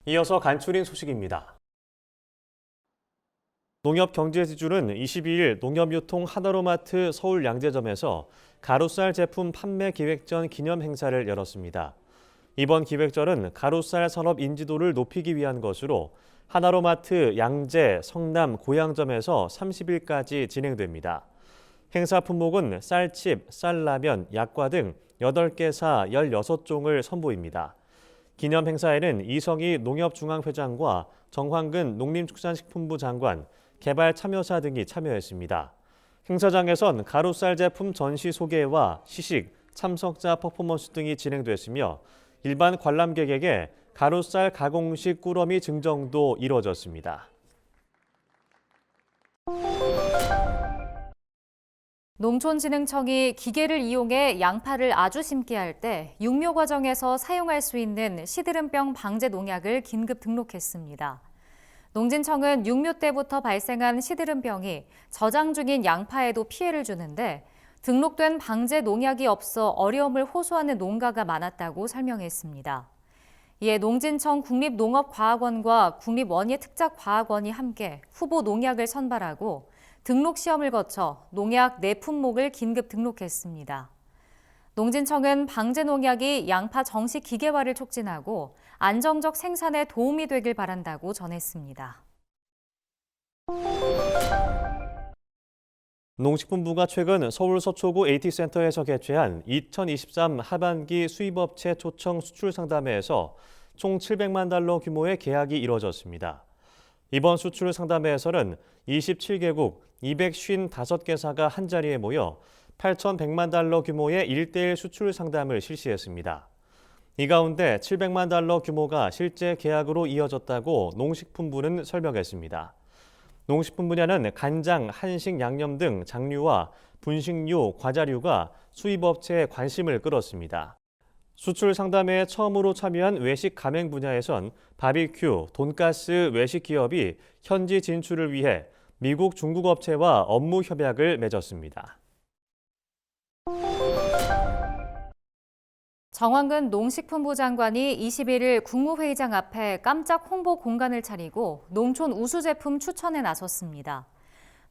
이어서 간추린 소식입니다. 농협경제지주는 22일 농협유통 하나로마트 서울양재점에서 가루쌀 제품 판매 기획전 기념 행사를 열었습니다. 이번 기획전은 가루쌀 산업 인지도를 높이기 위한 것으로 하나로마트 양재, 성남, 고양점에서 30일까지 진행됩니다. 행사 품목은 쌀칩, 쌀라면, 약과 등 8개사 16종을 선보입니다. 기념 행사에는 이성희 농협중앙회장과 정황근 농림축산식품부 장관, 개발 참여사 등이 참여했습니다. 행사장에선 가루쌀 제품 전시 소개와 시식, 참석자 퍼포먼스 등이 진행됐으며 일반 관람객에게 가루쌀 가공식 꾸러미 증정도 이뤄졌습니다. 농촌진흥청이 기계를 이용해 양파를 아주 심게 할 때 육묘 과정에서 사용할 수 있는 시드름병 방제 농약을 긴급 등록했습니다. 농진청은 육묘 때부터 발생한 시드름병이 저장 중인 양파에도 피해를 주는데 등록된 방제 농약이 없어 어려움을 호소하는 농가가 많았다고 설명했습니다. 이에 농진청 국립농업과학원과 국립원예특작과학원이 함께 후보 농약을 선발하고 등록 시험을 거쳐 농약 4품목을 긴급 등록했습니다. 농진청은 방제 농약이 양파 정식 기계화를 촉진하고 안정적 생산에 도움이 되길 바란다고 전했습니다. 농식품부가 최근 서울 서초구 AT센터에서 개최한 2023 하반기 수입업체 초청 수출 상담회에서 총 700만 달러 규모의 계약이 이뤄졌습니다. 이번 수출 상담회에서는 27개국 255개사가 한자리에 모여 8,100만 달러 규모의 1:1 수출 상담을 실시했습니다. 이 가운데 700만 달러 규모가 실제 계약으로 이어졌다고 농식품부는 설명했습니다. 농식품 분야는 간장, 한식, 양념 등 장류와 분식류, 과자류가 수입업체의 관심을 끌었습니다. 수출 상담회에 처음으로 참여한 외식 가맹 분야에선 바비큐, 돈가스 외식 기업이 현지 진출을 위해 미국, 중국 업체와 업무 협약을 맺었습니다. 정황근 농식품부 장관이 21일 국무회의장 앞에 깜짝 홍보 공간을 차리고 농촌 우수 제품 추천에 나섰습니다.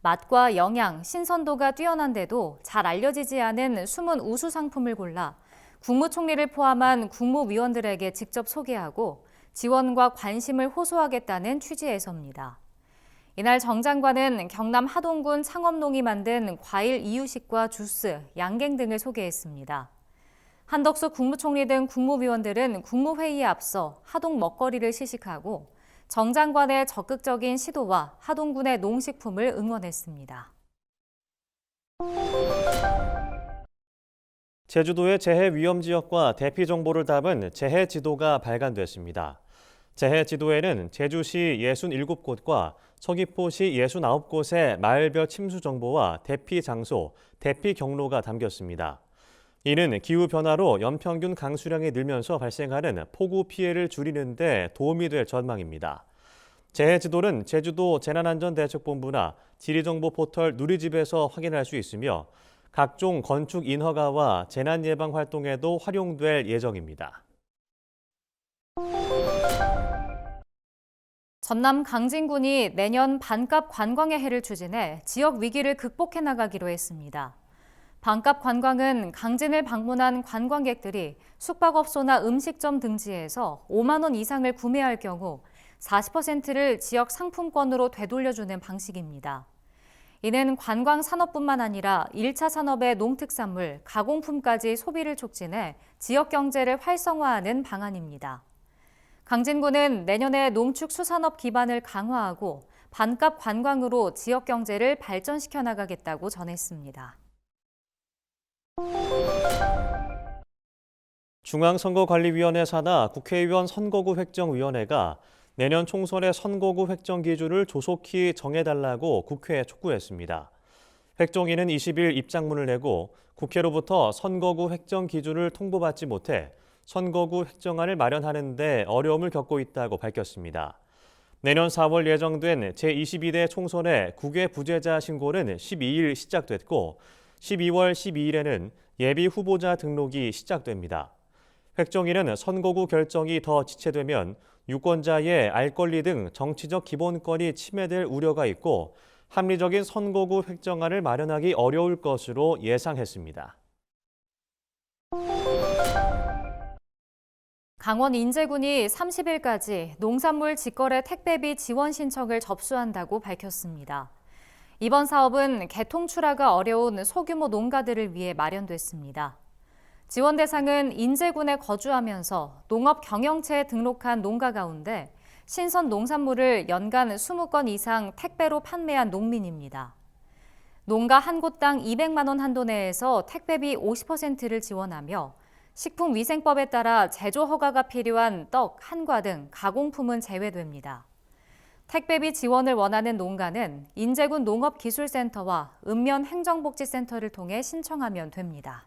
맛과 영양, 신선도가 뛰어난데도 잘 알려지지 않은 숨은 우수 상품을 골라 국무총리를 포함한 국무위원들에게 직접 소개하고 지원과 관심을 호소하겠다는 취지에서입니다. 이날 정 장관은 경남 하동군 창업농이 만든 과일 이유식과 주스, 양갱 등을 소개했습니다. 한덕수 국무총리 등 국무위원들은 국무회의에 앞서 하동 먹거리를 시식하고 정 장관의 적극적인 시도와 하동군의 농식품을 응원했습니다. 제주도의 재해 위험 지역과 대피 정보를 담은 재해 지도가 발간됐습니다. 재해 지도에는 제주시 67곳과 서귀포시 69곳의 마을별 침수 정보와 대피 장소, 대피 경로가 담겼습니다. 이는 기후변화로 연평균 강수량이 늘면서 발생하는 폭우 피해를 줄이는 데 도움이 될 전망입니다. 재해지도는 제주도 재난안전대책본부나 지리정보 포털 누리집에서 확인할 수 있으며 각종 건축 인허가와 재난예방 활동에도 활용될 예정입니다. 전남 강진군이 내년 반값 관광의 해를 추진해 지역 위기를 극복해 나가기로 했습니다. 반값 관광은 강진을 방문한 관광객들이 숙박업소나 음식점 등지에서 5만 원 이상을 구매할 경우 40%를 지역 상품권으로 되돌려주는 방식입니다. 이는 관광 산업뿐만 아니라 1차 산업의 농특산물, 가공품까지 소비를 촉진해 지역 경제를 활성화하는 방안입니다. 강진구는 내년에 농축수산업 기반을 강화하고 반값 관광으로 지역 경제를 발전시켜 나가겠다고 전했습니다. 중앙선거관리위원회 산하 국회의원 선거구 획정위원회가 내년 총선의 선거구 획정 기준을 조속히 정해달라고 국회에 촉구했습니다. 획정위는 20일 입장문을 내고 국회로부터 선거구 획정 기준을 통보받지 못해 선거구 획정안을 마련하는 데 어려움을 겪고 있다고 밝혔습니다. 내년 4월 예정된 제22대 총선의 국외 부재자 신고는 12일 시작됐고 12월 12일에는 예비 후보자 등록이 시작됩니다. 획정위는 선거구 결정이 더 지체되면 유권자의 알 권리 등 정치적 기본권이 침해될 우려가 있고 합리적인 선거구 획정안을 마련하기 어려울 것으로 예상했습니다. 강원 인제군이 30일까지 농산물 직거래 택배비 지원 신청을 접수한다고 밝혔습니다. 이번 사업은 개통 출하가 어려운 소규모 농가들을 위해 마련됐습니다. 지원 대상은 인제군에 거주하면서 농업 경영체에 등록한 농가 가운데 신선 농산물을 연간 20건 이상 택배로 판매한 농민입니다. 농가 한 곳당 200만 원 한도 내에서 택배비 50%를 지원하며 식품위생법에 따라 제조 허가가 필요한 떡, 한과 등 가공품은 제외됩니다. 택배비 지원을 원하는 농가는 인제군 농업기술센터와 읍면 행정복지센터를 통해 신청하면 됩니다.